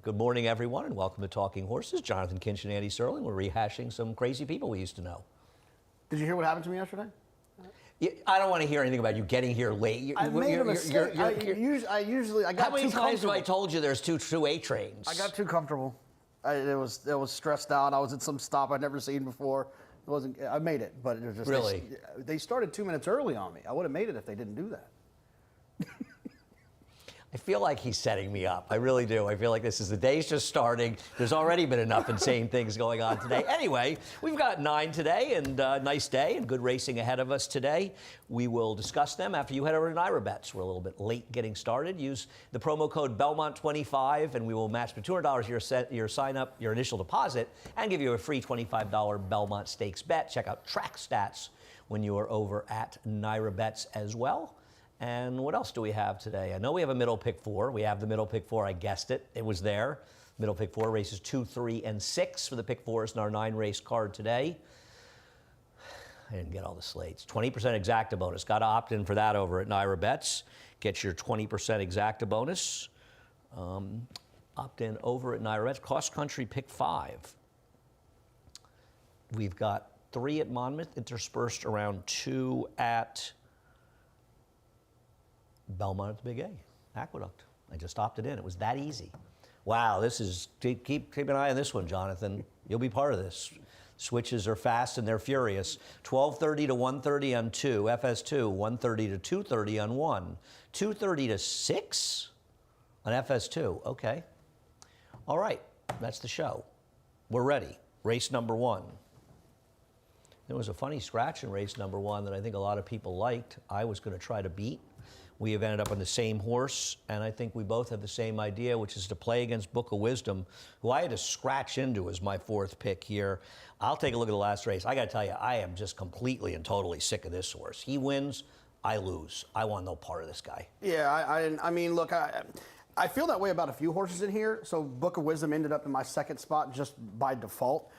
Good morning, everyone, and welcome to Talking Horses. Jonathan Kinch and Andy Serling. We're rehashing some crazy people we used to know. Did you hear what happened to me yesterday? I don't want to hear anything about you getting here late. I made a mistake. I got How many times have I told you there's two A trains? I got too comfortable. It was stressed out. I was at some stop I'd never seen before. It wasn't. I made it, but it was just really. They started 2 minutes early on me. I would have made it if they didn't do that. I feel like he's setting me up. I really do. I feel like the day's just starting. There's already been enough insane things going on today. Anyway, we've got 9 today, and nice day and good racing ahead of us today. We will discuss them after you head over to NYRA-Bets. We're a little bit late getting started. Use the promo code Belmont25, and we will match for $200 your sign up, your initial deposit, and give you a free $25 Belmont Stakes bet. Check out track stats when you are over at NYRA-Bets as well. And what else do we have today? I know we have a middle pick 4. We have the middle pick 4. I guessed it. It was there. Middle pick 4 races 2, 3, and 6 for the pick 4s in our 9-race card today. I didn't get all the slates. 20% exacta bonus. Got to opt in for that over at NYRA-Bets. Get your 20% exacta bonus. Opt in over at NYRA-Bets. Cross country pick 5. We've got 3 at Monmouth, interspersed around 2 at Belmont at the Big A, Aqueduct. I just opted in. It was that easy. Wow, this is, keep an eye on this one, Jonathan. You'll be part of this. Switches are fast and they're furious. 12:30 to 1:30 on 2, FS2, 1:30 to 2:30 on 1, 2:30 to 6 on FS2. Okay. All right, that's the show. We're ready. Race number 1. There was a funny scratch in race number 1 that I think a lot of people liked. I was going to try to beat. We have ended up on the same horse, and I think we both have the same idea, which is to play against Book of Wisdom, who I had to scratch into as my 4th pick here. I'll take a look at the last race. I got to tell you, I am just completely and totally sick of this horse. He wins, I lose. I want no part of this guy. Yeah, I mean, look, I feel that way about a few horses in here. So Book of Wisdom ended up in my 2nd spot just by default.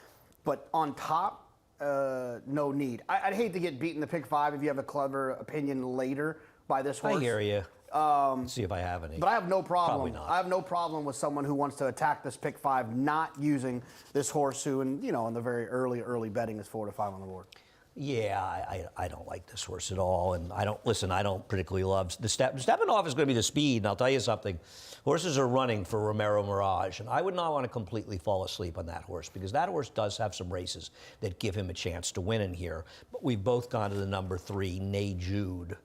But on top, no need. I'd hate to get beat in the pick 5 if you have a clever opinion later by this horse. I hear you. Let's see if I have any. But I have no problem. Probably not. I have no problem with someone who wants to attack this pick 5, not using this horse who, in the very early betting is 4 to 5 on the board. Yeah, I don't like this horse at all, and I don't particularly love the stepping off is going to be the speed, and I'll tell you something. Horses are running for Romero Mirage, and I would not want to completely fall asleep on that horse because that horse does have some races that give him a chance to win in here. But we've both gone to the number 3, Nay Jude.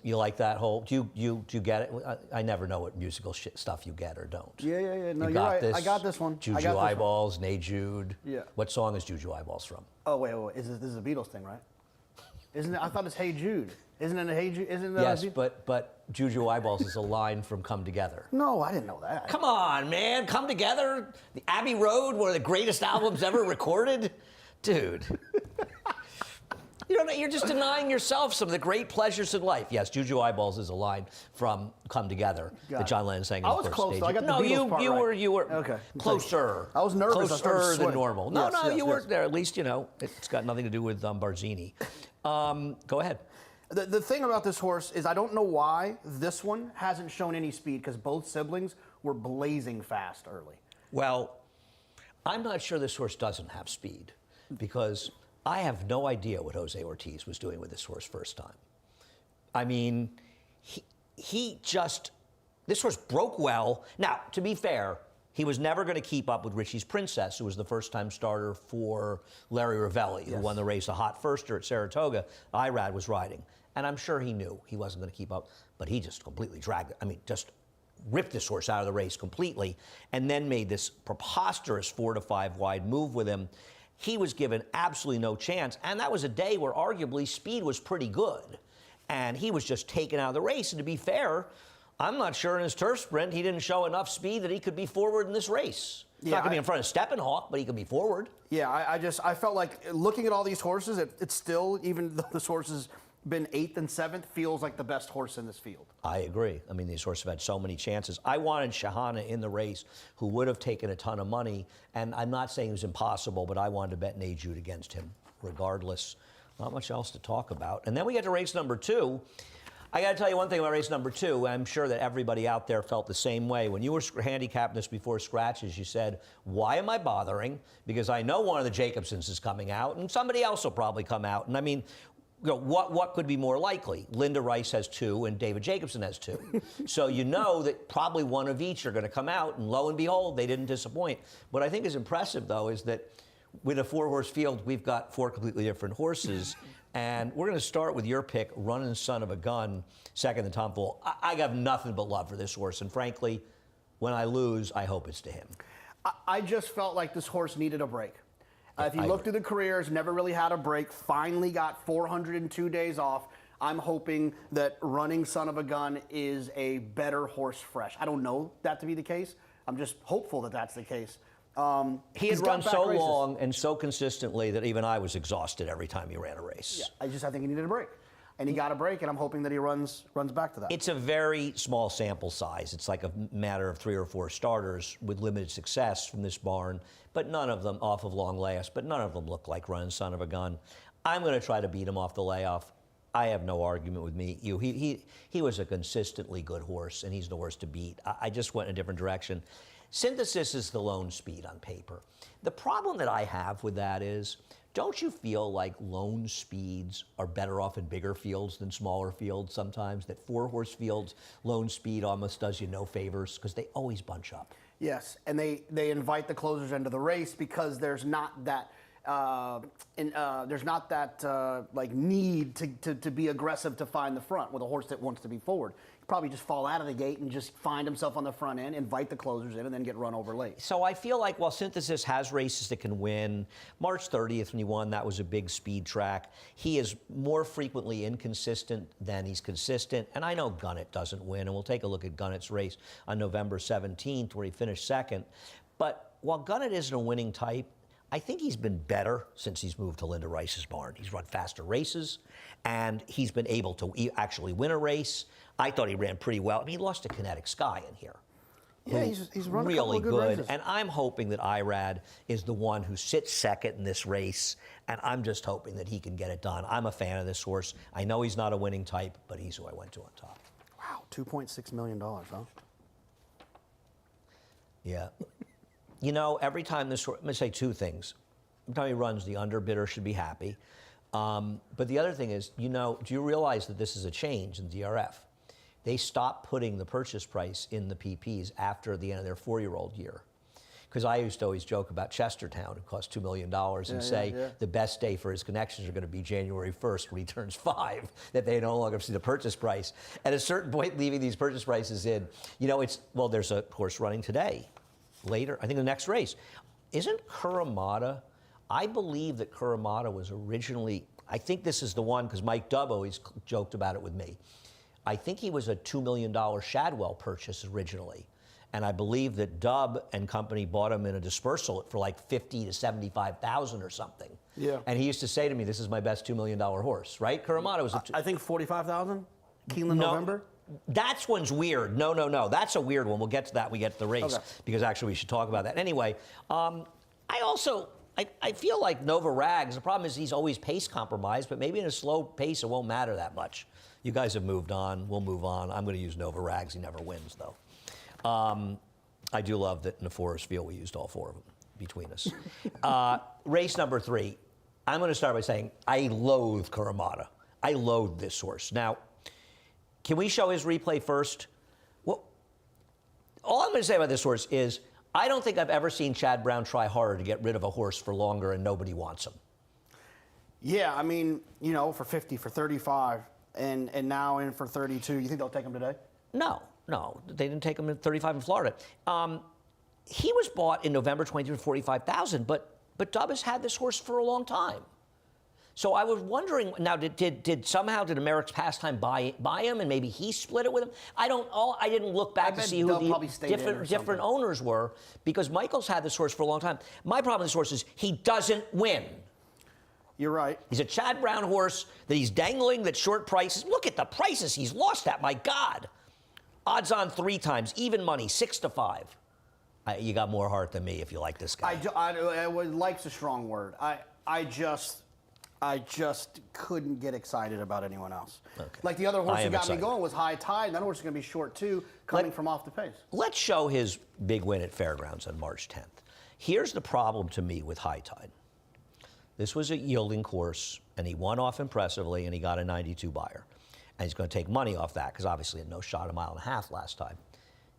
You like that whole? Do you get it? I never know what musical stuff you get or don't. Yeah. No, you you're right. This? I got this one. Juju Eyeballs, Nay Jude. Yeah. What song is Juju Eyeballs from? Oh wait. This is a Beatles thing, right? Isn't it? I thought it's Hey Jude. Isn't it a Hey Jude? Isn't it? Yes, but Juju Eyeballs is a line from Come Together. No, I didn't know that. Come on, man. Come Together. The Abbey Road, one of the greatest albums ever recorded. Dude. You're just denying yourself some of the great pleasures in life. Yes, Juju Eyeballs is a line from Come Together that John Lennon sang. I was close. Though. I got the Beatles part right. you were okay. Closer. I was nervous. Closer than normal. No, you weren't there. At least it's got nothing to do with Barzini. Go ahead. The thing about this horse is I don't know why this one hasn't shown any speed because both siblings were blazing fast early. Well, I'm not sure this horse doesn't have speed because I have no idea what Jose Ortiz was doing with this horse first time. I mean, this horse broke well. Now, to be fair, he was never going to keep up with Richie's Princess, who was the first-time starter for Larry Ravelli, who won the race a hot firster at Saratoga. Irad was riding. And I'm sure he knew he wasn't going to keep up, but he just completely just ripped this horse out of the race completely, and then made this preposterous 4 to 5 wide move with him. He was given absolutely no chance, and that was a day where arguably speed was pretty good, and he was just taken out of the race. And to be fair, I'm not sure in his turf sprint he didn't show enough speed that he could be forward in this race. He's not going to be in front of Steppenhawk, but he could be forward. Yeah, I felt like looking at all these horses, it's still, even though this horse has been 8th and 7th, feels like the best horse in this field. I agree. I mean, these horses have had so many chances. I wanted Shahana in the race, who would have taken a ton of money, and I'm not saying it was impossible, but I wanted to bet Nay Jude against him regardless. Not much else to talk about. And then we get to race number 2. I got to tell you one thing about race number 2. I'm sure that everybody out there felt the same way. When you were handicapping this before scratches, you said, why am I bothering? Because I know one of the Jacobsons is coming out, and somebody else will probably come out. And I mean, you know, what could be more likely? Linda Rice has 2, and David Jacobson has 2. So you know that probably one of each are going to come out, and lo and behold, they didn't disappoint. What I think is impressive, though, is that with a 4-horse field, we've got 4 completely different horses. And we're going to start with your pick, Running Son of a Gun, second to Tom Fool. I have nothing but love for this horse. And frankly, when I lose, I hope it's to him. I just felt like this horse needed a break. If you look through the careers, never really had a break, finally got 402 days off. I'm hoping that Running Son of a Gun is a better horse fresh. I don't know that to be the case. I'm just hopeful that that's the case. He had run so long and so consistently that even I was exhausted every time he ran a race. Yeah, I think he needed a break. And he got a break, and I'm hoping that he runs back to that. It's a very small sample size. It's like a matter of 3 or 4 starters with limited success from this barn, but none of them off of long layoffs, but none of them look like Running Son of a Gun. I'm going to try to beat him off the layoff. I have no argument with you. He was a consistently good horse, and he's the horse to beat. I just went in a different direction. Synthesis is the lone speed on paper. The problem that I have with that is, don't you feel like lone speeds are better off in bigger fields than smaller fields sometimes? That 4-horse fields, lone speed almost does you no favors because they always bunch up. Yes, and they invite the closers into the race because there's not that like need to be aggressive to find the front with a horse that wants to be forward. He'd probably just fall out of the gate and just find himself on the front end, invite the closers in, and then get run over late. So I feel like while Synthesis has races that can win, March 30th when he won, that was a big speed track. He is more frequently inconsistent than he's consistent, and I know Gunnett doesn't win, and we'll take a look at Gunnett's race on November 17th where he finished second. But while Gunnett isn't a winning type, I think he's been better since he's moved to Linda Rice's barn. He's run faster races, and he's been able to actually win a race. I thought he ran pretty well. I mean, he lost to Kinetic Sky in here. Yeah, he's run really a couple of good races. And I'm hoping that Irad is the one who sits second in this race, and I'm just hoping that he can get it done. I'm a fan of this horse. I know he's not a winning type, but he's who I went to on top. Wow, $2.6 million, huh? Yeah. You know, every time this horse, I'm going to say 2 things. Every time he runs, the underbidder should be happy. But the other thing is, you know, do you realize that this is a change in DRF? They stopped putting the purchase price in the PPs after the end of their 4-year-old year. Because I used to always joke about Chestertown, who cost $2 million, and say the best day for his connections are going to be January 1st when he turns 5, that they no longer see the purchase price. At a certain point, leaving these purchase prices in, you know, there's a horse running today, later, I think the next race. Isn't Kuramada, I believe that Kuramada was originally, I think this is the one, because Mike Dubb always joked about it with me. I think he was a $2 million Shadwell purchase originally. And I believe that Dubb and company bought him in a dispersal for like 50 to 75,000 or something. Yeah. And he used to say to me, this is my best $2 million horse, right? Kuramada was I think 45,000. Keeneland November. That one's weird. No. That's a weird one. We'll get to that when we get to the race, because actually we should talk about that. Anyway, I feel like Nova Rags, the problem is he's always pace compromised, but maybe in a slow pace it won't matter that much. You guys have moved on. We'll move on. I'm going to use Nova Rags. He never wins, though. I do love that in the Forest Field we used all 4 of them between us. Race number 3. I'm going to start by saying I loathe Kuramada. I loathe this horse. Now, can we show his replay first? Well, all I'm going to say about this horse is I don't think I've ever seen Chad Brown try harder to get rid of a horse for longer and nobody wants him. Yeah, I mean, you know, for 50, for 35, and now in for 32. You think they'll take him today? No, they didn't take him at 35 in Florida. He was bought in November 23 for 45,000, but Dubb has had this horse for a long time. So I was wondering now, did somehow America's Pastime buy him and maybe he split it with him? I didn't look back to see who the different owners were, because Michael's had this horse for a long time. My problem with this horse is he doesn't win. You're right. He's a Chad Brown horse that he's dangling at short prices. Look at the prices he's lost at, my God. Odds on 3 times, even money, 6 to 5. You got more heart than me if you like this guy. Like's a strong word. I just couldn't get excited about anyone else. Okay. Like the other horse I who am got excited. me going was High Tide, and that horse is going to be short too, coming from off the pace. Let's show his big win at Fairgrounds on March 10th. Here's the problem to me with High Tide. This was a yielding course, and he won off impressively, and he got a 92 buyer. And he's going to take money off that, because obviously he had no shot a mile and a half last time.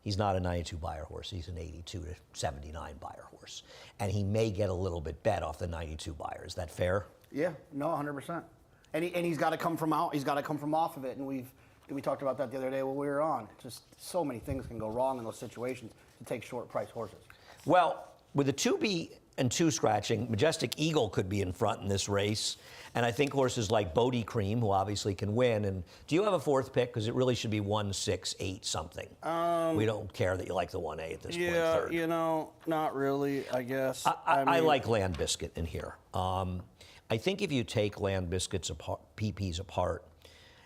He's not a 92 buyer horse. He's an 82 to 79 buyer horse. And he may get a little bit bet off the 92 buyer. Is that fair? Yeah, no, 100%. And he's got to come from out. He's got to come from off of it. And we talked about that the other day when we were on. Just so many things can go wrong in those situations to take short price horses. Well, with a 2B and 2 scratching, Majestic Eagle could be in front in this race. And I think horses like Bodie Cream, who obviously can win. And do you have a fourth pick? Because it really should be 1, 6, 8 something. We don't care that you like the 1A at this point. Third. you know, not really, I guess. I like Land Biscuit in here. I think if you take Land Biscuit's PPs apart,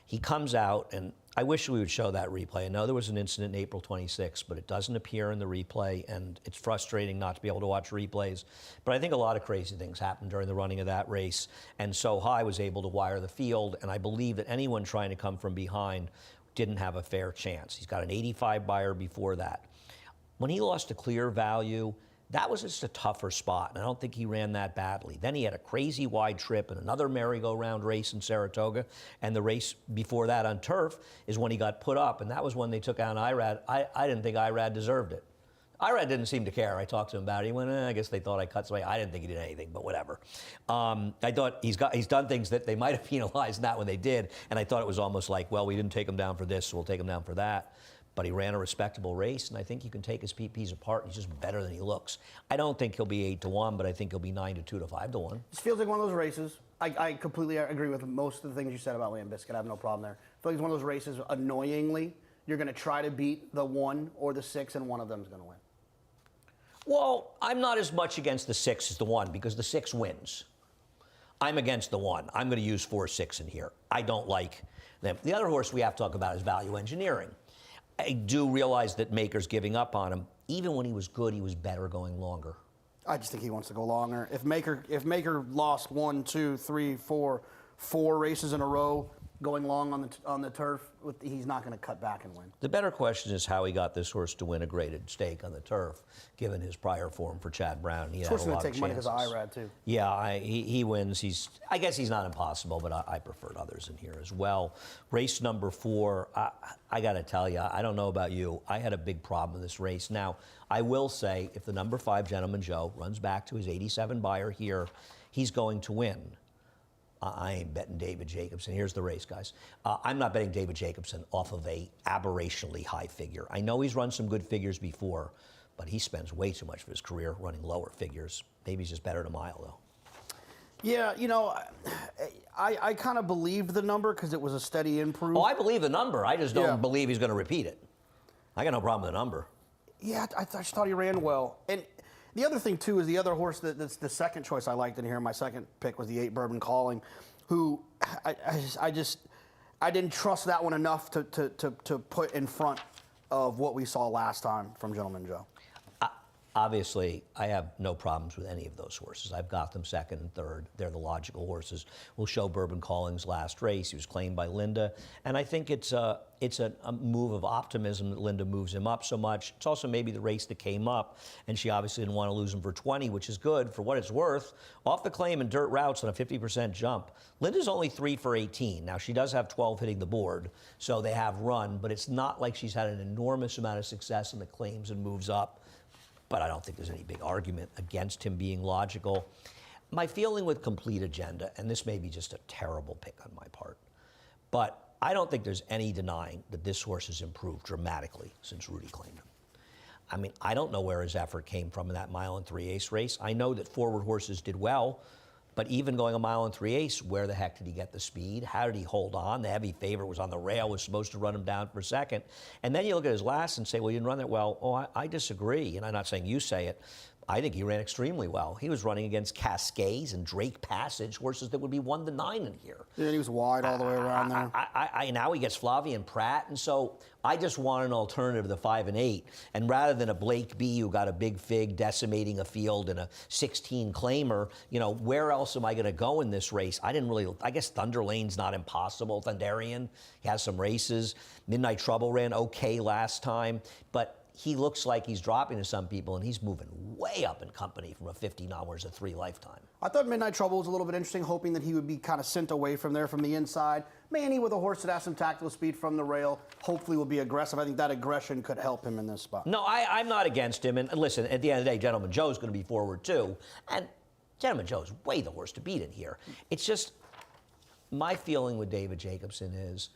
he comes out, and I wish we would show that replay. I know there was an incident in April 26th, but it doesn't appear in the replay, and it's frustrating not to be able to watch replays. But I think a lot of crazy things happened during the running of that race, and So High was able to wire the field, and I believe that anyone trying to come from behind didn't have a fair chance. He's got an 85 buyer before that. When he lost to Clear Value, that was just a tougher spot, and I don't think he ran that badly. Then he had a crazy wide trip and another merry-go-round race in Saratoga, and the race before that on turf is when he got put up, and that was when they took out Irad. I didn't think Irad deserved it. Irad didn't seem to care. I talked to him about it. He went, I guess they thought I cut somebody. I didn't think he did anything, but whatever. I thought he's done things that they might have penalized, not when they did, and I thought it was almost like, well, we didn't take him down for this, so we'll take him down for that. But he ran a respectable race, and I think you can take his PPs apart. He's just better than he looks. I don't think he'll be 8 to 1, but I think he'll be 9 to 2 to 5 to 1. This feels like one of those races. I completely agree with most of the things you said about Land Biscuit. I have no problem there. I feel like it's one of those races, annoyingly, you're going to try to beat the 1 or the 6, and one of them is going to win. Well, I'm not as much against the 6 as the 1, because the 6 wins. I'm against the 1. I'm going to use 4, 6 in here. I don't like them. The other horse we have to talk about is Value Engineering. I do realize that Maker's giving up on him. Even when he was good, he was better going longer. I just think he wants to go longer. If Maker lost 1, 2, 3, 4 races in a row going long on the turf, he's not going to cut back and win. The better question is how he got this horse to win a graded stake on the turf, given his prior form for Chad Brown. He had a lot of chances. Going to take money because of Irad too. Yeah, he wins. I guess he's not impossible, but I preferred others in here as well. Race number 4, I got to tell you, I don't know about you. I had a big problem with this race. Now, I will say, if the number 5 Gentleman Joe runs back to his 87 buyer here, he's going to win. I ain't betting David Jacobson. Here's the race, guys. I'm not betting David Jacobson off of a aberrationally high figure. I know he's run some good figures before, but he spends way too much of his career running lower figures. Maybe he's just better at a mile, though. Yeah, you know, I kind of believed the number because it was a steady improve. Oh, I believe the number. I just don't believe he's going to repeat it. I got no problem with the number. Yeah, I just thought he ran well. And the other thing, too, is the other horse that's the second choice I liked in here. My second pick was the 8 Bourbon Calling, who I didn't trust that one enough to put in front of what we saw last time from Gentleman Joe. Obviously, I have no problems with any of those horses. I've got them second and third. They're the logical horses. We'll show Bourbon Calling's last race. He was claimed by Linda. And I think it's a move of optimism that Linda moves him up so much. It's also maybe the race that came up, and she obviously didn't want to lose him for 20, which is good for what it's worth. Off the claim in dirt routes on a 50% jump. Linda's only 3 for 18. Now, she does have 12 hitting the board, so they have run, but it's not like she's had an enormous amount of success in the claims and moves up. But I don't think there's any big argument against him being logical. My feeling with Complete Agenda, and this may be just a terrible pick on my part, but I don't think there's any denying that this horse has improved dramatically since Rudy claimed him. I mean, I don't know where his effort came from in that 1 3/8 race. I know that forward horses did well, but even going 1 3/8, where the heck did he get the speed? How did he hold on? The heavy favorite was on the rail, was supposed to run him down for second. And then you look at his last and say, well, you didn't run that well. Oh, I disagree. And I'm not saying you say it. I think he ran extremely well. He was running against Cascades and Drake Passage, horses that would be 1 to 9 in here. Yeah, he was wide all the way around there. Now he gets Flavian Pratt, and so I just want an alternative to the 5 and 8. And rather than a Blake B who got a big fig decimating a field and a 16 claimer, where else am I going to go in this race? I guess Thunder Lane's not impossible. Thunderian, he has some races. Midnight Trouble ran okay last time, but he looks like he's dropping to some people, and he's moving way up in company from a 50 hours, a 3 lifetime. I thought Midnight Trouble was a little bit interesting, hoping that he would be kind of sent away from there from the inside. Manny with a horse that has some tactical speed from the rail, hopefully will be aggressive. I think that aggression could help him in this spot. No, I'm not against him. And listen, at the end of the day, Gentleman Joe's going to be forward too. And Gentleman Joe's way the horse to beat in here. It's just, my feeling with David Jacobson is,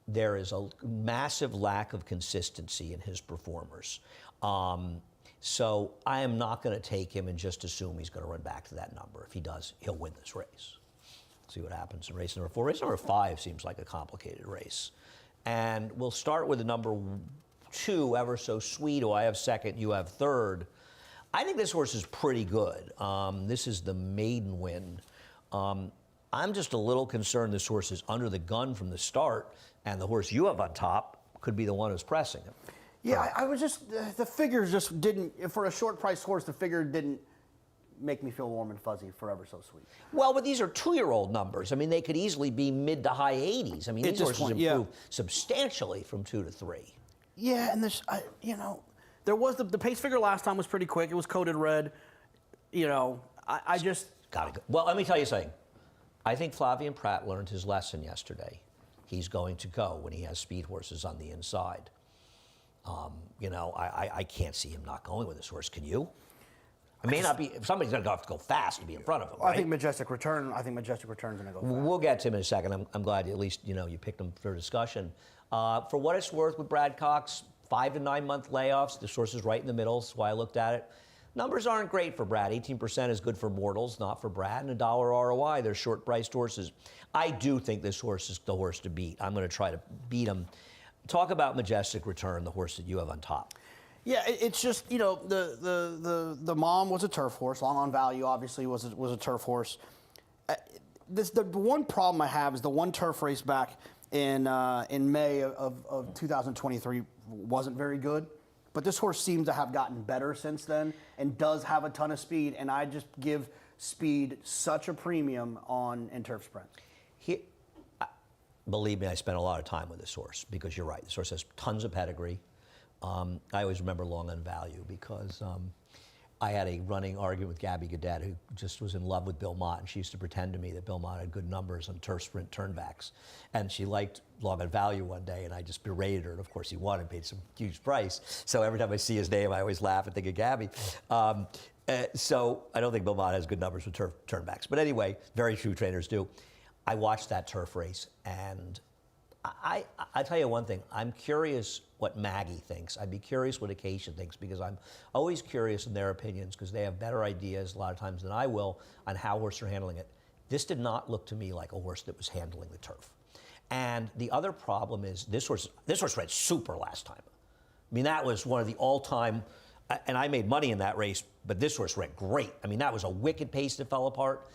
there is a massive lack of consistency in his performers. So I am not going to take him and just assume he's going to run back to that number. If he does, he'll win this race. See what happens in race number 4. Race number 5 seems like a complicated race. And we'll start with the number 2, Ever So Sweet, who I have second, you have third. I think this horse is pretty good. This is the maiden win. I'm just a little concerned this horse is under the gun from the start, and the horse you have on top could be the one who's pressing him. Yeah, I was just, the figures just didn't, for a short price horse, the figure didn't make me feel warm and fuzzy for Ever So Sweet. Well, but these are 2-year-old numbers. I mean, they could easily be mid to high 80s. I mean, these horses improved substantially from 2 to 3. Yeah, and this, there was the pace figure last time was pretty quick. It was coded red. I just gotta go. Well, let me tell you something. I think Flavian Pratt learned his lesson yesterday. He's going to go when he has speed horses on the inside. I can't see him not going with this horse. Can you? It may not be. Somebody's going to have to go fast to be in front of him. Right? I think Majestic Return's going to go fast. We'll get to him in a second. I'm glad at least you picked him for discussion. For what it's worth, with Brad Cox, 5 to 9 month layoffs. This horse is right in the middle. That's why I looked at it. Numbers aren't great for Brad. 18% is good for mortals, not for Brad. And $1 ROI, they're short-priced horses. I do think this horse is the horse to beat. I'm going to try to beat him. Talk about Majestic Return, the horse that you have on top. Yeah, it's just, the mom was a turf horse. Long on Value, obviously, was a turf horse. The one problem I have is the one turf race back in May of 2023 wasn't very good. But this horse seems to have gotten better since then and does have a ton of speed. And I just give speed such a premium in turf sprints. Believe me, I spent a lot of time with this horse because you're right. This horse has tons of pedigree. I always remember Long on Value because I had a running argument with Gabby Gadet, who just was in love with Bill Mott, and she used to pretend to me that Bill Mott had good numbers on turf sprint turnbacks. And she liked Long on Value one day, and I just berated her, and of course he won and paid some huge price. So every time I see his name, I always laugh and think of Gabby. So I don't think Bill Mott has good numbers with turf turnbacks. But anyway, very few trainers do. I watched that turf race, and I tell you one thing, I'm curious what Maggie thinks. I'd be curious what Acacia thinks, because I'm always curious in their opinions, because they have better ideas a lot of times than I will on how horses are handling it. This did not look to me like a horse that was handling the turf. And the other problem is this horse ran super last time. I mean, that was one of the all-time, and I made money in that race, but this horse ran great. I mean, that was a wicked pace that fell apart.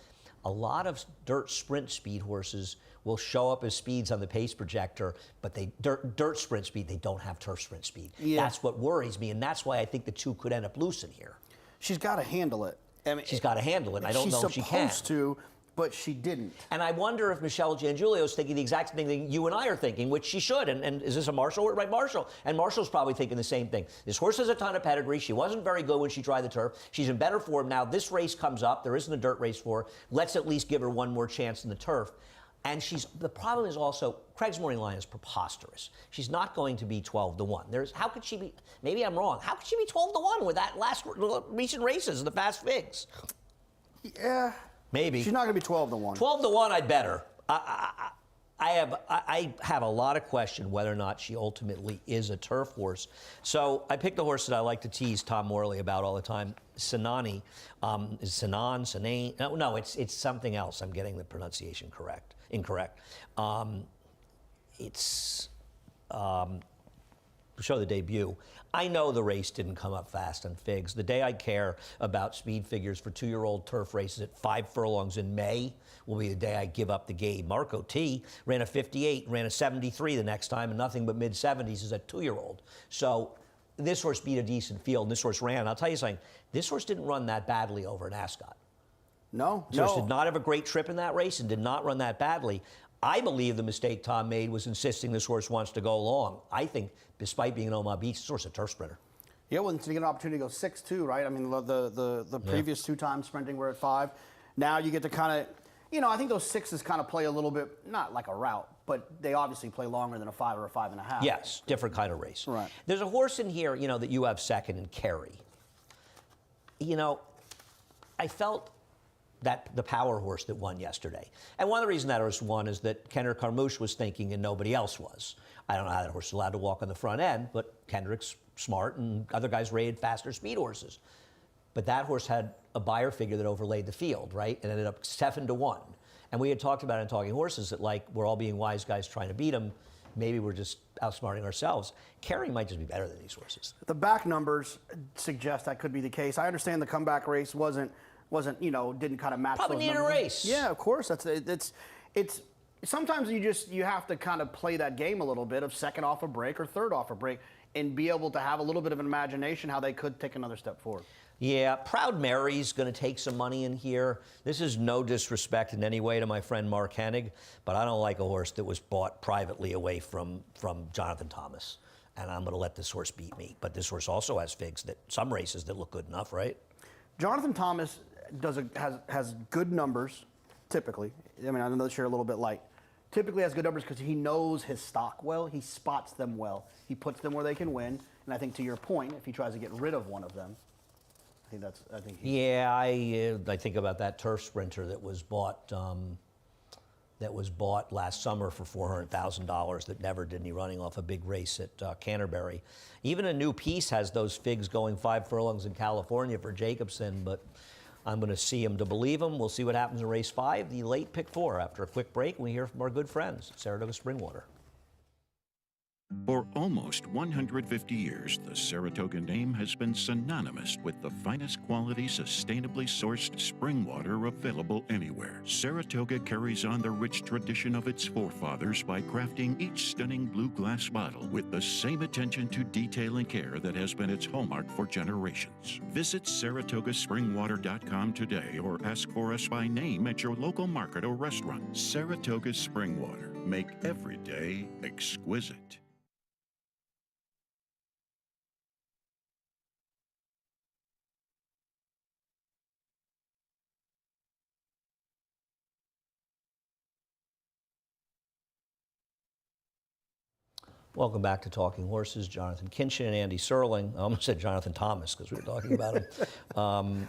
A lot of dirt sprint speed horses will show up as speeds on the pace projector, but dirt sprint speed, they don't have turf sprint speed. Yeah. That's what worries me, and that's why I think the 2 could end up loose in here. She's got to handle it. I mean, she's got to handle it. I don't know if she can. She's supposed to, but she didn't. And I wonder if Michelle Giangulio is thinking the exact thing that you and I are thinking, which she should. And is this a Marshall? Right, Marshall. And Marshall's probably thinking the same thing. This horse has a ton of pedigree. She wasn't very good when she tried the turf. She's in better form now. This race comes up. There isn't a dirt race for her. Let's at least give her one more chance in the turf. And the problem is also, Craig's Morning Line is preposterous. She's not going to be 12 to 1. How could she be, maybe I'm wrong, how could she be 12 to 1 with that last recent races, the fast figs? Yeah. Maybe. She's not going to be 12 to 1. 12 to 1, I'd bet her. I have a lot of question whether or not she ultimately is a turf horse. So I picked a horse that I like to tease Tom Morley about all the time, Sinani. Is Sinan, Sinane? No, it's something else. I'm getting the pronunciation incorrect. show the debut. I know the race didn't come up fast on Figs. The day I care about speed figures for 2-year-old turf races at 5 furlongs in May will be the day I give up the game. Marco T ran a 58, ran a 73 the next time, and nothing but mid-70s as a 2-year-old. So this horse beat a decent field, and this horse ran. I'll tell you something, this horse didn't run that badly over in Ascot. No, This horse did not have a great trip in that race and did not run that badly. I believe the mistake Tom made was insisting this horse wants to go long. I think, despite being an Omaha Beach, this horse is a turf sprinter. Yeah, well, to get an opportunity to go 6-2, right? I mean, the previous 2 times sprinting were at 5. Now you get to kind of, you know, I think those 6s kind of play a little bit, not like a route, but they obviously play longer than a 5 or a 5.5. Yes, different kind of race. Right. There's a horse in here, you know, that you have second in Kerry. You know, I felt that the power horse that won yesterday. And one of the reasons that horse won is that Kendrick Carmouche was thinking and nobody else was. I don't know how that horse is allowed to walk on the front end, but Kendrick's smart and other guys rated faster speed horses. But that horse had a buyer figure that overlaid the field, right? And ended up 7-1. And we had talked about in Talking Horses that, like, we're all being wise guys trying to beat them. Maybe we're just outsmarting ourselves. Kerry might just be better than these horses. The back numbers suggest that could be the case. I understand the comeback race wasn't, you know, didn't kind of match Probably those need a numbers. race. Yeah, of course. It's sometimes you have to kind of play that game a little bit of second off a break or third off a break and be able to have a little bit of an imagination how they could take another step forward. Yeah, Proud Mary's going to take some money in here. This is no disrespect in any way to my friend Mark Hennig, but I don't like a horse that was bought privately away from Jonathan Thomas. And I'm going to let this horse beat me. But this horse also has figs that some races that look good enough, right? Jonathan Thomas has good numbers, typically. I mean, I know this year a little bit light. Typically has good numbers because he knows his stock well. He spots them well. He puts them where they can win. And I think to your point, if he tries to get rid of one of them, Yeah, I think about that turf sprinter that was bought last summer for $400,000 that never did any running off a big race at Canterbury. Even a new piece has those figs going 5 furlongs in California for Jacobson, but I'm going to see him to believe him. We'll see what happens in race 5, the late pick 4. After a quick break, we hear from our good friends at Saratoga Springwater. For almost 150 years, the Saratoga name has been synonymous with the finest quality, sustainably sourced spring water available anywhere. Saratoga carries on the rich tradition of its forefathers by crafting each stunning blue glass bottle with the same attention to detail and care that has been its hallmark for generations. Visit SaratogaSpringwater.com today or ask for us by name at your local market or restaurant. Saratoga Spring Water. Make every day exquisite. Welcome back to Talking Horses. Jonathan Kinchin and Andy Serling. I almost said Jonathan Thomas because we were talking about him.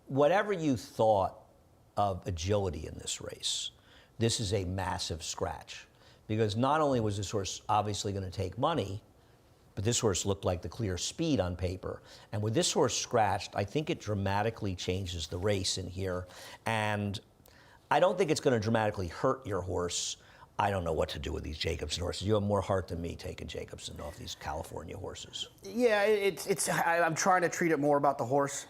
Whatever you thought of agility in this race, this is a massive scratch. Because not only was this horse obviously going to take money, but this horse looked like the clear speed on paper. And with this horse scratched, I think it dramatically changes the race in here. And I don't think it's going to dramatically hurt your horse. I don't know what to do with these Jacobson horses. You have more heart than me taking Jacobson off these California horses. Yeah, I'm trying to treat it more about the horse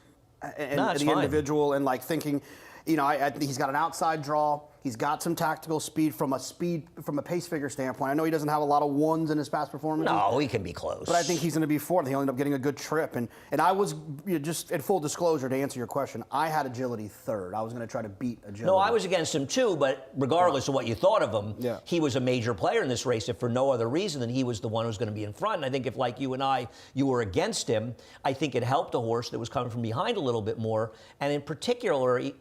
and No, it's the fine. individual and like thinking, you know, I think he's got an outside draw. He's got some tactical speed from a pace figure standpoint. I know he doesn't have a lot of ones in his past performances. No, he can be close. But I think he's going to be fourth. He'll end up getting a good trip. And I was, just in full disclosure to answer your question, I had agility third. I was going to try to beat agility. No, I was against him too, but regardless of what you thought of him, Yeah. he was a major player in this race, if for no other reason than he was the one who was going to be in front. And I think if, like you and I, you were against him, I think it helped a horse that was coming from behind a little bit more. And in particular, it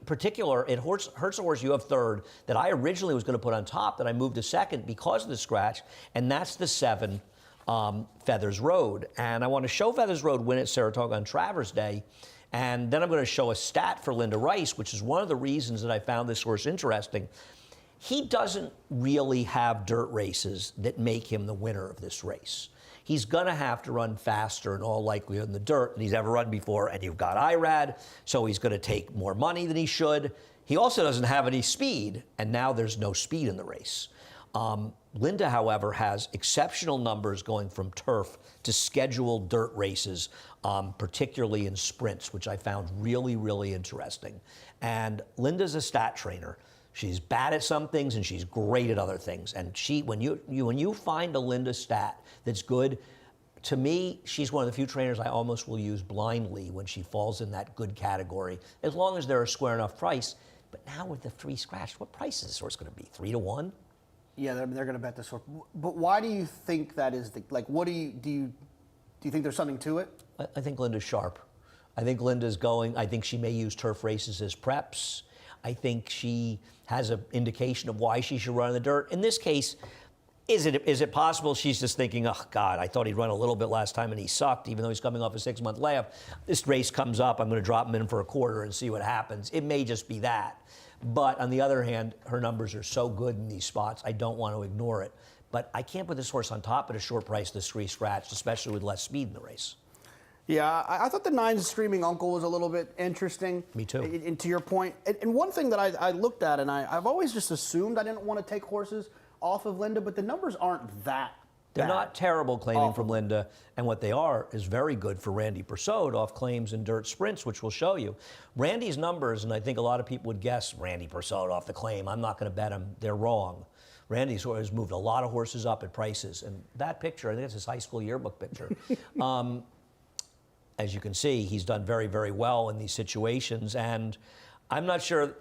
hurts a horse you have third that I originally was going to put on top that I moved to second because of the scratch, and that's the 7 Feathers Road. And I want to show Feathers Road win at Saratoga on Travers Day, and then I'm going to show a stat for Linda Rice, which is one of the reasons that I found this horse interesting. He doesn't really have dirt races that make him the winner of this race. He's going to have to run faster in all likelihood in the dirt than he's ever run before, and you've got IRAD, so he's going to take more money than he should. He also doesn't have any speed, and now there's no speed in the race. Linda, however, has exceptional numbers going from turf to scheduled dirt races, particularly in sprints, which I found really, really interesting. And Linda's a stat trainer. She's bad at some things and she's great at other things. And when you find a Linda stat that's good, to me, she's one of the few trainers I almost will use blindly when she falls in that good category, as long as they're a square enough price. But now with the 3 scratched, what price is this horse going to be? 3 to 1? Yeah, they're going to bet this horse. But why do you think that is? What do you think there's something to it? I think Linda's sharp. I think Linda's going. I think she may use turf races as preps. I think she has an indication of why she should run in the dirt. In this case, is it possible she's just thinking, oh, God, I thought he'd run a little bit last time and he sucked, even though he's coming off a 6-month layoff. This race comes up, I'm going to drop him in for a quarter and see what happens. It may just be that. But on the other hand, her numbers are so good in these spots, I don't want to ignore it. But I can't put this horse on top at a short price, this 3 scratched, especially with less speed in the race. Yeah, I thought the 9 Screaming Uncle was a little bit interesting. Me too. And to your point, and one thing that I looked at, and I've always just assumed I didn't want to take horses off of Linda, but the numbers aren't that They're bad. not terrible claiming from Linda, and what they are is very good for Randy Persaud off claims in dirt sprints, which we'll show you. Randy's numbers, and I think a lot of people would guess Randy Persaud off the claim. I'm not going to bet him. They're wrong. Randy's has moved a lot of horses up at prices, and that picture, I think it's his high school yearbook picture. As you can see, he's done very, very well in these situations, and I'm not sure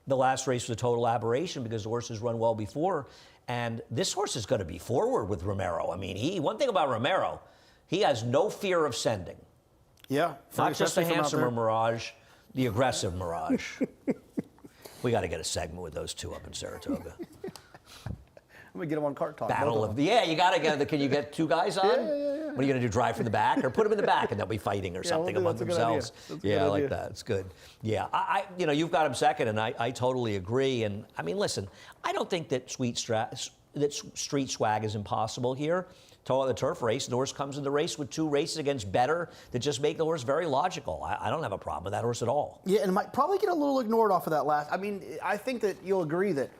the last race was a total aberration because the horses run well before, and this horse is going to be forward with Romero. I mean, one thing about Romero, he has no fear of sending. Yeah. Not just the especially from out handsomer there. Mirage, the aggressive Mirage. We got to get a segment with those two up in Saratoga. I'm going to get him on Cart Talk. Battle both of them. yeah, you got to get. Can you get 2 guys on? Yeah. What are you going to do? Drive from the back, or put them in the back and they'll be fighting or something we'll among do. That's a good idea. themselves? That's a Yeah, good I like idea. that. It's good. Yeah, you've got him second, and I totally agree. And I mean, listen, I don't think that street swag is impossible here. The turf race, the horse comes in the race with 2 races against better that just make the horse very logical. I don't have a problem with that horse at all. Yeah, and might probably get a little ignored off of that last. I mean, I think that you'll agree that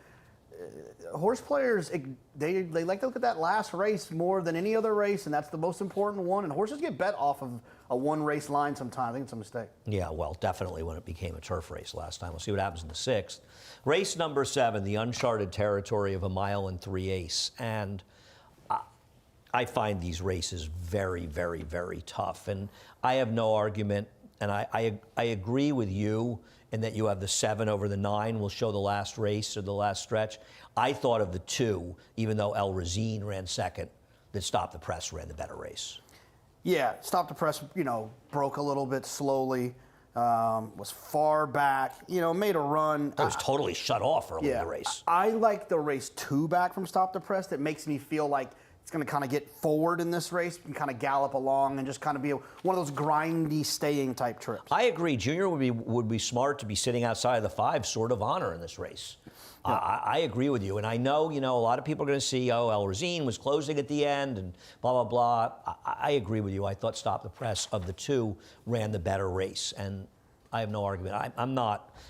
horse players, they like to look at that last race more than any other race, and that's the most important one. And horses get bet off of a 1-race line sometimes. I think it's a mistake. Yeah, well, definitely when it became a turf race last time. We'll see what happens in the 6th. Race number 7, the uncharted territory of 1 mile and 3/8. And I find these races very, very, very tough. And I have no argument, and I agree with you in that you have the 7 over the 9. We'll show the last race or the last stretch. I thought of the 2, even though El Razine ran second, that Stop the Press ran the better race. Yeah, Stop the Press, broke a little bit slowly, was far back, made a run. It was totally shut off early in the race. I like the race 2 back from Stop the Press. That makes me feel like it's going to kind of get forward in this race and kind of gallop along and just kind of be one of those grindy, staying type trips. I agree. Junior would be smart to be sitting outside of the 5, Sword of Honor in this race. Yeah. I agree with you. And I know, a lot of people are going to see, El Razine was closing at the end and blah, blah, blah. I agree with you. I thought Stop the Press of the 2 ran the better race. And I have no argument.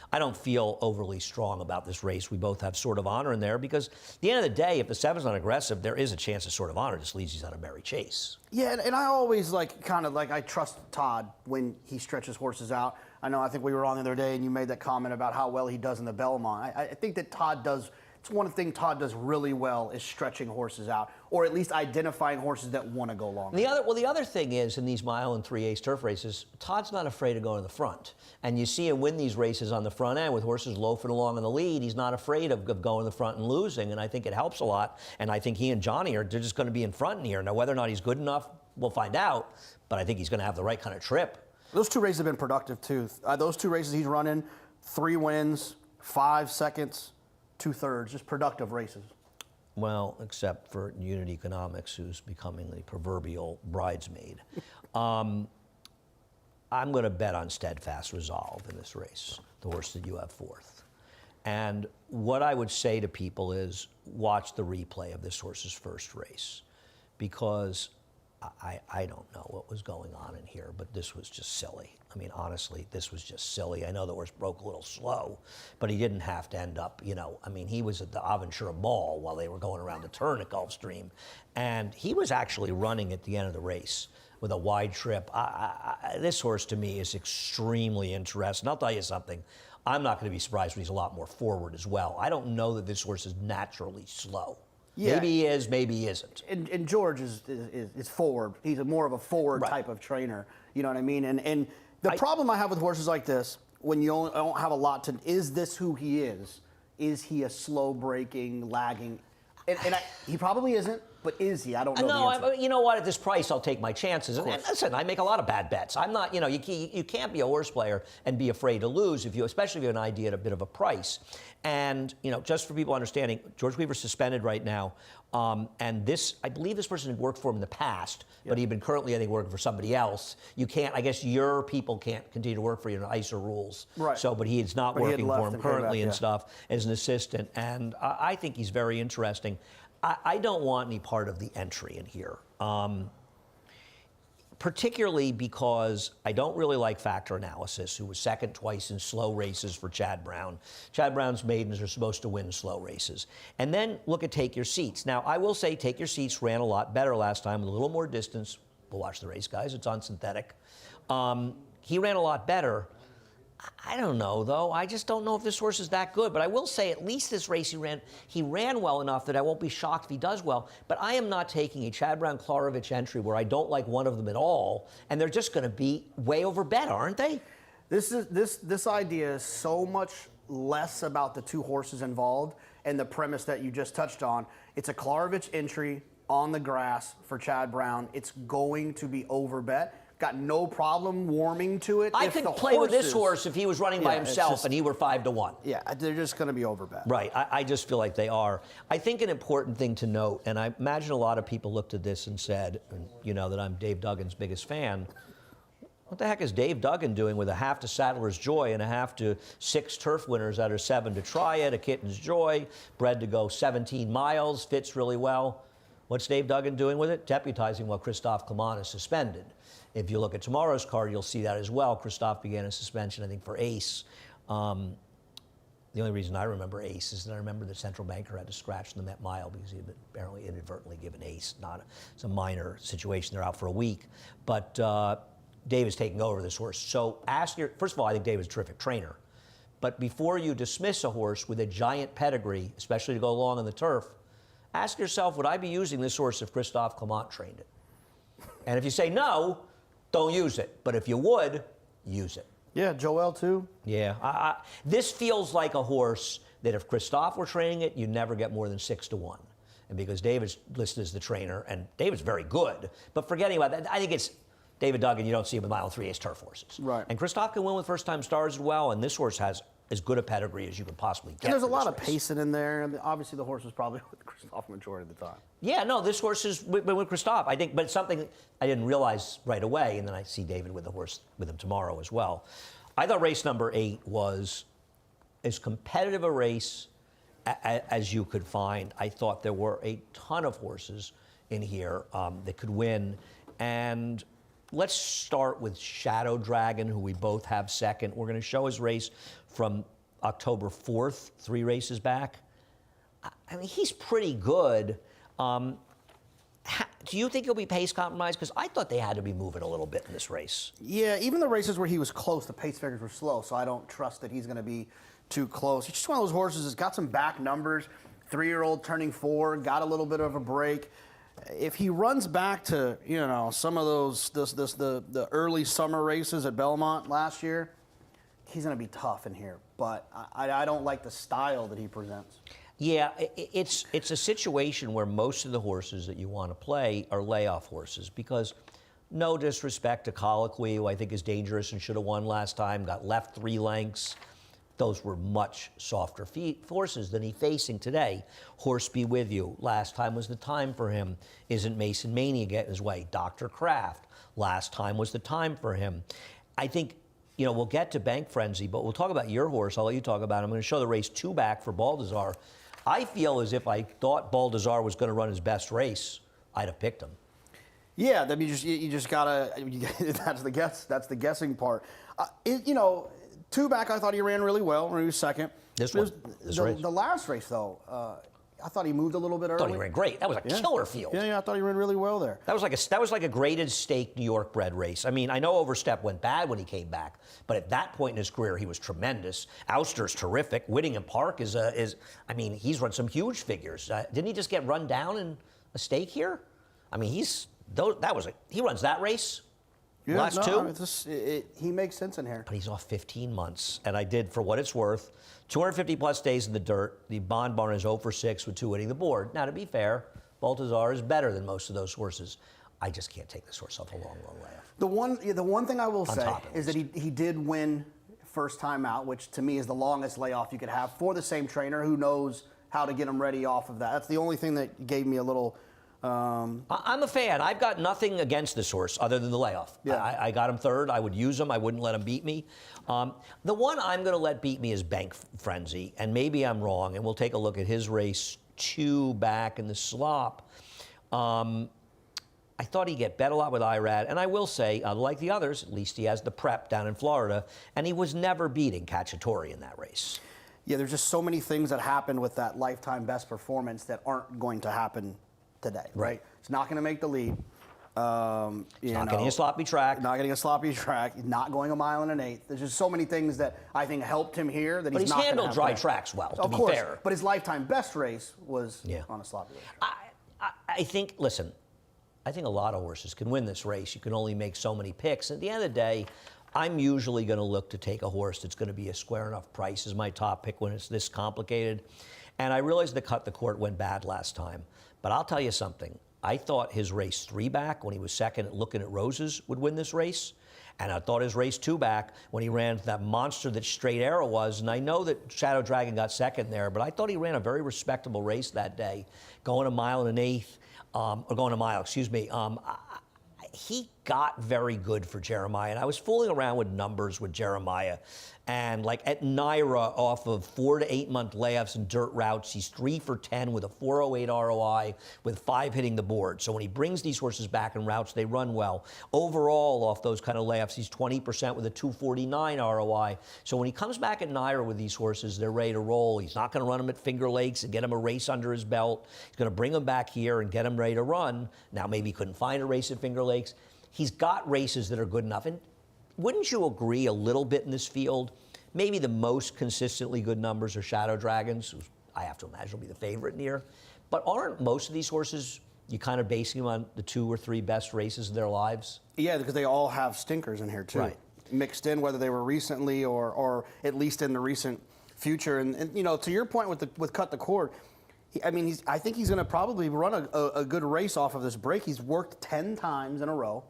I don't feel overly strong about this race. We both have Sword of Honor in there because at the end of the day, if the 7's not aggressive, there is a chance that Sword of Honor just leads you on a merry chase. Yeah, and I always I trust Todd when he stretches horses out. I think we were on the other day and you made that comment about how well he does in the Belmont. I think that Todd does. It's one thing Todd does really well is stretching horses out, or at least identifying horses that want to go long. The other thing is in these 1 mile and 3/8 turf races, Todd's not afraid to go in the front, and you see him win these races on the front end with horses loafing along in the lead. He's not afraid of going in the front and losing, and I think it helps a lot. And I think he and Johnny they're just going to be in front in here. Now, whether or not he's good enough, we'll find out. But I think he's going to have the right kind of trip. Those 2 races have been productive too. Those 2 races he's running, 3 wins, 5 seconds. 2/3, just productive races. Well, except for Unit Economics, who's becoming the proverbial bridesmaid. I'm going to bet on Steadfast Resolve in this race, the horse that you have 4th. And what I would say to people is watch the replay of this horse's first race, because I don't know what was going on in here, but this was just silly. I mean, honestly, this was just silly. I know the horse broke a little slow, but he didn't have to end up, I mean, he was at the Aventura Mall while they were going around the turn at Gulfstream, and he was actually running at the end of the race with a wide trip. This horse, to me, is extremely interesting. I'll tell you something. I'm not going to be surprised when he's a lot more forward as well. I don't know that this horse is naturally slow. Yeah. Maybe he is, maybe he isn't. And George is forward. He's more of a forward type of trainer. You know what I mean? And the problem I have with horses like this, when you don't have a lot to, is this who he is? Is he a slow breaking, lagging? And he probably isn't, but is he? I don't know. No, you know what? At this price, I'll take my chances. And listen, I make a lot of bad bets. I'm not, you can't be a horse player and be afraid to lose especially if you have an idea at a bit of a price. And just for people understanding, George Weaver's suspended right now, and I believe this person had worked for him in the past, but he'd been currently, I think, working for somebody else. You can't, I guess, your people can't continue to work for you under ICER rules. Right. So, but he's not working for him currently and stuff as an assistant, and I think he's very interesting. I don't want any part of the entry in here, particularly because I don't really like Factor Analysis, who was second twice in slow races for Chad Brown. Chad Brown's maidens are supposed to win slow races. And then look at Take Your Seats. Now, I will say Take Your Seats ran a lot better last time with a little more distance. We'll watch the race, guys. It's on synthetic. He ran a lot better. I don't know, though. I just don't know if this horse is that good. But I will say, at least this race he ran well enough that I won't be shocked if he does well. But I am not taking a Chad Brown-Klarovich entry where I don't like one of them at all, and they're just going to be way over bet, aren't they? This idea is so much less about the two horses involved and the premise that you just touched on. It's a Klarovich entry on the grass for Chad Brown. It's going to be over bet. Got no problem warming to it. I could play with this horse if he was running by himself and he were 5-1. Yeah, they're just going to be overbet. Right. I just feel like they are. I think an important thing to note, and I imagine a lot of people looked at this and said, that I'm Dave Duggan's biggest fan. What the heck is Dave Duggan doing with a half to Saddler's Joy and a half to 6 turf winners out of 7 to Try It, a Kitten's Joy, bred to go 17 miles, fits really well? What's Dave Duggan doing with it? Deputizing while Christophe Clement is suspended. If you look at tomorrow's card, you'll see that as well. Christophe began a suspension, I think, for Ace. The only reason I remember Ace is that I remember the central banker had to scratch the Met Mile because he had been apparently inadvertently given Ace. It's a minor situation. They're out for a week. But Dave is taking over this horse. So first of all, I think Dave is a terrific trainer. But before you dismiss a horse with a giant pedigree, especially to go long on the turf, ask yourself, would I be using this horse if Christophe Clement trained it? And if you say no, don't use it. But if you would, use it. Yeah, Joel too. Yeah. This feels like a horse that if Christophe were training it, you'd never get more than 6-1. And because David's listed as the trainer, and David's very good, but forgetting about that, I think it's David Duggan, you don't see him with mile 3/8 turf horses. Right. And Christophe can win with first-time stars as well, and this horse has as good a pedigree as you could possibly get. And there's a lot of pacing in there. I mean, obviously, the horse was probably with Christophe majority of the time. Yeah, no, this horse is with Christophe, I think, but it's something I didn't realize right away, and then I see David with the horse with him tomorrow as well. I thought race number 8 was as competitive a race as you could find. I thought there were a ton of horses in here that could win, and let's start with Shadow Dragon, who we both have second. We're going to show his race from October 4th, 3 races back. I mean, he's pretty good. Do you think he'll be pace compromised? Because I thought they had to be moving a little bit in this race. Yeah, even the races where he was close, the pace figures were slow, so I don't trust that he's going to be too close. He's just one of those horses that's got some back numbers, 3-year-old turning 4, got a little bit of a break. If he runs back to, some of those, the early summer races at Belmont last year, he's going to be tough in here. But I don't like the style that he presents. Yeah, it's a situation where most of the horses that you want to play are layoff horses because no disrespect to Colloquy, who I think is dangerous and should have won last time, got left 3 lengths. Those were much softer horses than he's facing today. Horse Be With You, last time was the time for him. Isn't Mason Mania getting his way? Dr. Kraft, last time was the time for him. I think, we'll get to Bank Frenzy, but we'll talk about your horse. I'll let you talk about it. I'm going to show the race 2 back for Baldassar. I feel as if I thought Baldassar was going to run his best race, I'd have picked him. Yeah, then you just gotta. That's the guessing part. You know, two back, I thought he ran really well when he was second. This race. The last race though, I thought he moved a little bit early. I thought he ran great. That was a killer field. Yeah, I thought he ran really well there. That was like a graded stake New York bred race. I mean, I know Overstep went bad when he came back, but at that point in his career, he was tremendous. Ouster's terrific. Whittingham Park is I mean, he's run some huge figures. Didn't he just get run down in a stake here? I mean, he runs that race. Yeah, Last two. He makes sense in here. But he's off 15 months, and I did, for what it's worth, 250 plus days in the dirt. The Bond Barn is 0 for 6 with 2 winning the board. Now, to be fair, Baltazar is better than most of those horses. I just can't take this horse off a long layoff. The one thing I will say is that he did win first time out, which to me is the longest layoff you could have for the same trainer who knows how to get him ready off of that. That's the only thing that gave me a little. I'm a fan. I've got nothing against this horse other than the layoff. Yeah. I got him third. I would use him. I wouldn't let him beat me. The one I'm going to let beat me is Bank Frenzy, and maybe I'm wrong, and we'll take a look at his race 2 back in the slop. I thought he'd get bet a lot with Irad, and I will say, unlike the others, at least he has the prep down in Florida, and he was never beating Cacciatore in that race. Yeah, there's just so many things that happened with that lifetime best performance that aren't going to happen today, right? It's not going to make the lead. Not getting a sloppy track. Not getting a sloppy track. Not going 1 mile and an eighth. There's just so many things that I think helped him here that But he's he's not handled dry there. tracks well, to Of be course, fair. but his lifetime best race was on a sloppy race. I think, listen, I think a lot of horses can win this race. You can only make so many picks. At the end of the day, I'm usually going to look to take a horse that's going to be a square enough price as my top pick when it's this complicated. And I realize the cut the court went bad last time. But I'll tell you something. I thought his race 3 back when he was second at Looking at Roses would win this race. And I thought his race 2 back when he ran that monster that Straight Arrow was. And I know that Shadow Dragon got second there, but I thought he ran a very respectable race that day, going 1 mile and an eighth, or going a mile, excuse me. He got very good for Jeremiah, and I was fooling around with numbers with Jeremiah. And like at Naira, off of 4 to 8 month layoffs and dirt routes, he's 3 for 10 with a 408 ROI with 5 hitting the board. So when he brings these horses back in routes, they run well. Overall, off those kind of layoffs, he's 20% with a 249 ROI. So when he comes back at Naira with these horses, they're ready to roll. He's not going to run them at Finger Lakes and get him a race under his belt. He's going to bring them back here and get them ready to run. Now maybe he couldn't find a race at Finger Lakes. He's got races that are good enough. And wouldn't you agree a little bit in this field? Maybe the most consistently good numbers are Shadow Dragons, who I have to imagine will be the favorite in here. But aren't most of these horses, you kind of basing them on the 2 or 3 best races of their lives? Yeah, because they all have stinkers in here too. Right. Mixed in, whether they were recently or at least in the recent future. And you know, to your point with Cut the Cord, I think he's going to probably run a good race off of this break. He's worked 10 times in a row.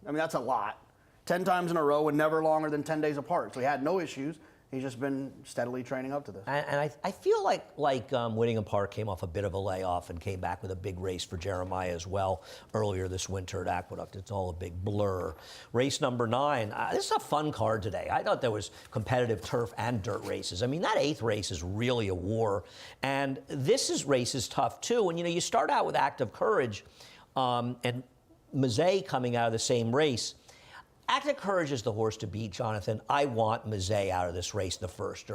I mean, that's a lot. 10 times in a row and never longer than 10 days apart. So he had no issues. He's just been steadily training up to this. And I feel like Whittingham Park came off a bit of a layoff and came back with a big race for Jeremiah as well earlier this winter at Aqueduct. It's all a big blur. Race number 9. This is a fun card today. I thought there was competitive turf and dirt races. I mean, that 8th race is really a war. And this race is tough too. And, you know, you start out with Active Courage and Mazet coming out of the same race. Active Courage is the horse to beat, Jonathan. I want Mazet out of this race in the first.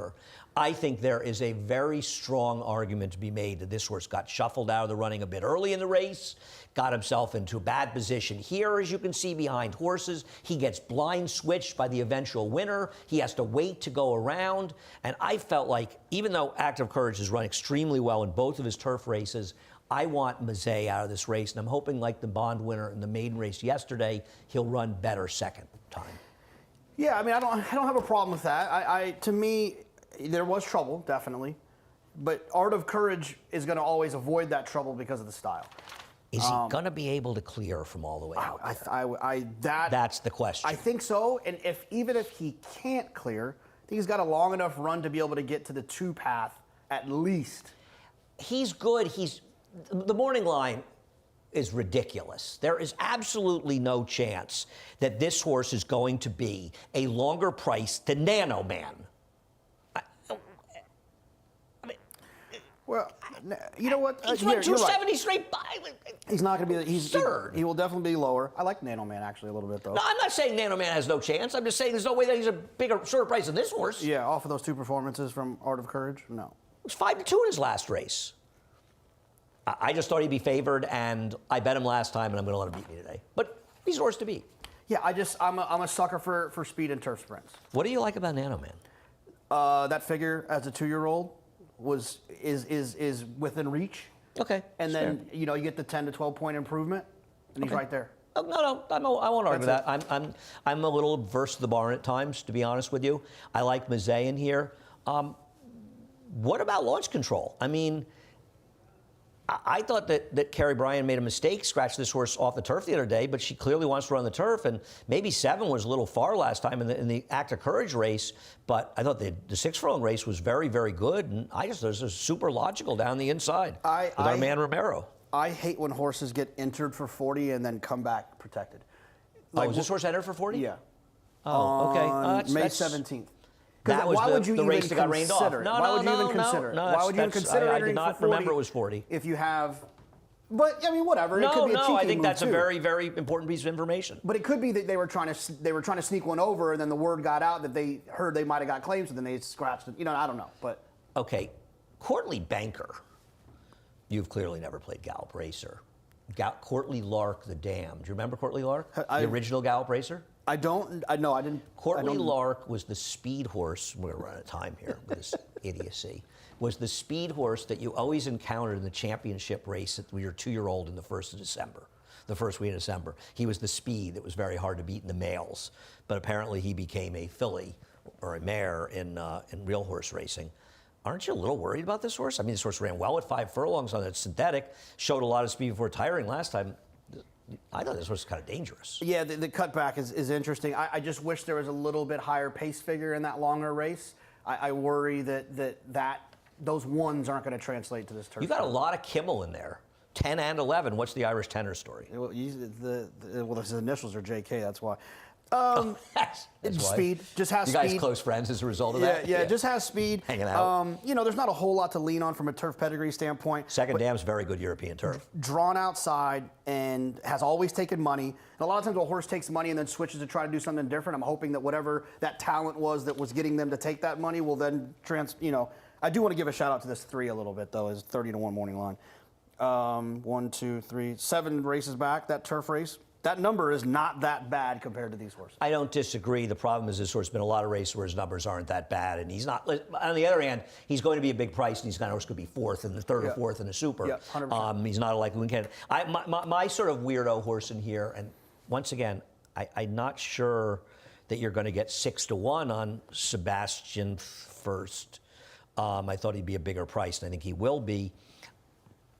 I think there is a very strong argument to be made that this horse got shuffled out of the running a bit early in the race, got himself into a bad position here, as you can see, behind horses. He gets blind switched by the eventual winner. He has to wait to go around. And I felt like, even though Active Courage has run extremely well in both of his turf races, I want Mazet out of this race, and I'm hoping, like the Bond winner in the maiden race yesterday, he'll run better second time. Yeah, I mean, I don't have a problem with that. To me, there was trouble, definitely, but Art of Courage is going to always avoid that trouble because of the style. Is he going to be able to clear from all the way out there? That's the question. I think so, and even if he can't clear, I think he's got a long enough run to be able to get to the 2 path at least. He's good. The morning line is ridiculous. There is absolutely no chance that this horse is going to be a longer price than Nano Man. Well, You know what? He's You're run 270 right. straight by. He's not going to be. Absurd. He will definitely be lower. I like Nano Man actually a little bit though. No, I'm not saying Nano Man has no chance. I'm just saying there's no way that he's a bigger, shorter price than this horse. Yeah, off of those 2 performances from Art of Courage, no. It was 5-2 in his last race. I just thought he'd be favored, and I bet him last time, and I'm going to let him beat me today. But he's a horse to beat. Yeah, I'm a sucker for speed and turf sprints. What do you like about Nano Man? That figure as a 2-year-old is within reach. Okay. And fair. then you get the 10 to 12 point improvement, and he's right there. Oh, no, I won't argue That's that. I'm a little adverse to the barn at times, to be honest with you. I like Mazet in here. What about launch control? I mean, I thought that Carrie Bryan made a mistake, scratched this horse off the turf the other day, but she clearly wants to run the turf, and maybe 7 was a little far last time in the Act of Courage race, but I thought the 6-furlong race was very, very good, and I just thought it was super logical down the inside with our man Romero. I hate when horses get entered for 40 and then come back protected. Was this horse entered for 40? Yeah. Oh, okay. On May 17th. That was why would you the race that even got rained off. consider it? Why would you even consider it? Why would you even consider I entering did not for 40 remember it was 40. if you have? But I mean, whatever. It could be a cheeky I think move, that's too. a very, very important piece of information. But it could be that they were trying to sneak one over, and then the word got out that they heard they might have got claims, and then they scratched it. I don't know. But Okay, Courtly Banker. You've clearly never played Gallop Racer. Courtly Lark, the Dam. Do you remember Courtly Lark, the original Gallop Racer? I don't. I didn't. Courtly Lark was the speed horse. We're running out of time here with this idiocy. Was the speed horse that you always encountered in the championship race when you were 2-year-old in the 1st of December. The first week of December. He was the speed that was very hard to beat in the males. But apparently he became a filly or a mare in real horse racing. Aren't you a little worried about this horse? I mean, this horse ran well at 5 furlongs on that synthetic, showed a lot of speed before tiring last time. I thought this was kind of dangerous. Yeah, the cutback is interesting. I just wish there was a little bit higher pace figure in that longer race. I worry that those ones aren't going to translate to this turf. You got a lot of Kimmel in there. 10 and 11. What's the Irish tenor story? Well, his initials are JK. That's why. That's why. Speed. Just has speed. You guys speed. close friends as a result of that? Yeah, just has speed. Hanging out. There's not a whole lot to lean on from a turf pedigree standpoint. Second Dam's very good European turf. Drawn outside and has always taken money. And a lot of times a horse takes money and then switches to try to do something different. I'm hoping that whatever that talent was that was getting them to take that money will then I do want to give a shout out to this 3 a little bit though. Is 30-1 morning line. 1, 2, 3, 7 races back. That turf race. That number is not that bad compared to these horses. I don't disagree. The problem is this horse has been a lot of races where his numbers aren't that bad, and he's not. On the other hand, he's going to be a big price, and he's kind of horse could be 4th and the 3rd or 4th in a super. Yeah, 100%. He's not a likely win candidate. My sort of weirdo horse in here, and once again, I'm not sure that you're going to get 6-1 on Sebastian First. I thought he'd be a bigger price, and I think he will be.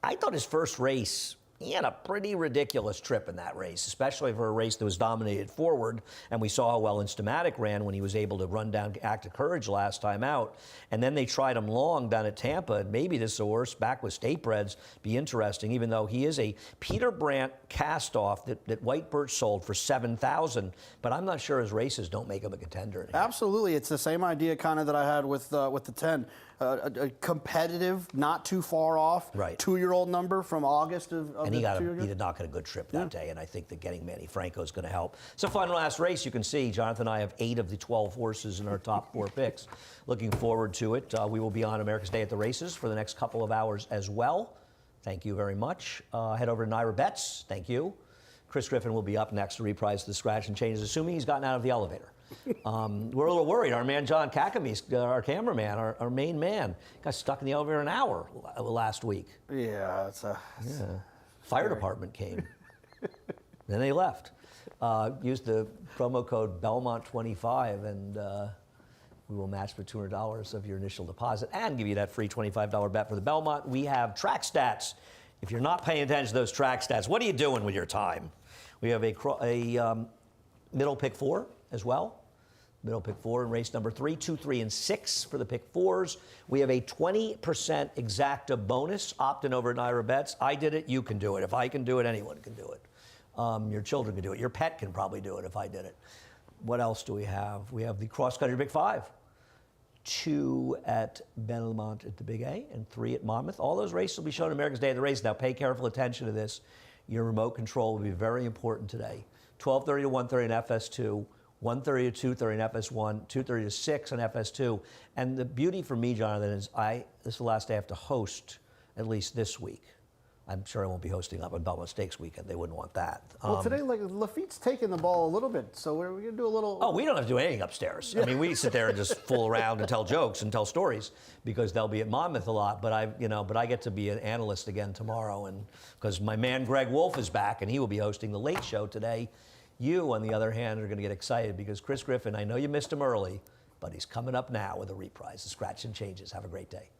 I thought his first race, he had a pretty ridiculous trip in that race, especially for a race that was dominated forward. And we saw how well Instamatic ran when he was able to run down Act of Courage last time out. And then they tried him long down at Tampa. And maybe this horse back with state breds be interesting, even though he is a Peter Brandt cast-off that White Birch sold for $7,000. But I'm not sure his races don't make him a contender anymore. Absolutely. It's the same idea kind of that I had with the 10. A competitive, not too far off, right. 2-year-old number from August of and the he 2 year ago. did not get a good trip that day, and I think that getting Manny Franco is going to help. So final last race, you can see Jonathan and I have 8 of the 12 horses in our top 4 picks. Looking forward to it. We will be on America's Day at the Races for the next couple of hours as well. Thank you very much. Head over to Naira Bets. Thank you. Chris Griffin will be up next to reprise the scratch and changes, assuming he's gotten out of the elevator. We're a little worried. Our man John Kakamis, our cameraman, our main man, got stuck in the elevator an hour last week. Yeah, Fire department came. Then they left. Used the promo code Belmont25, and we will match for $200 of your initial deposit and give you that free $25 bet for the Belmont. We have track stats. If you're not paying attention to those track stats, what are you doing with your time? We have a middle pick 4 as well. Middle pick 4 in race number 3, 2, 3, and 6 for the pick 4s. We have a 20% exacta bonus opt-in over at Naira Bets. I did it, you can do it. If I can do it, anyone can do it. Your children can do it. Your pet can probably do it if I did it. What else do we have? We have the cross-country pick 5. 2 at Belmont at the Big A, and 3 at Monmouth. All those races will be shown on America's Day of the Race. Now pay careful attention to this. Your remote control will be very important today. 12:30 to 1:30 in FS2, 1:30 to 2:30 in FS1, 2:30 to 6 in FS2. And the beauty for me, Jonathan, is this is the last day I have to host, at least this week. I'm sure I won't be hosting up on Belmont Stakes weekend. They wouldn't want that. Well, today, like, Lafitte's taking the ball a little bit, so we're going to do a little... Oh, we don't have to do anything upstairs. I mean, we sit there and just fool around and tell jokes and tell stories because they'll be at Monmouth a lot. But I get to be an analyst again tomorrow, and because my man Greg Wolf is back and he will be hosting the Late Show today. You, on the other hand, are going to get excited because Chris Griffin, I know you missed him early, but he's coming up now with a reprise. The Scratch and Changes. Have a great day.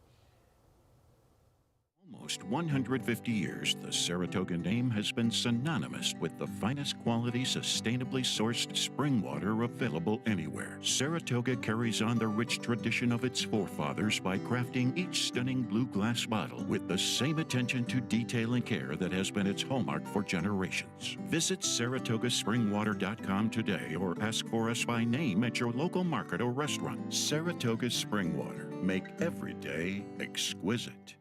Almost 150 years, the Saratoga name has been synonymous with the finest quality, sustainably sourced spring water available anywhere. Saratoga carries on the rich tradition of its forefathers by crafting each stunning blue glass bottle with the same attention to detail and care that has been its hallmark for generations. Visit SaratogaSpringwater.com today or ask for us by name at your local market or restaurant. Saratoga Spring Water. Make every day exquisite.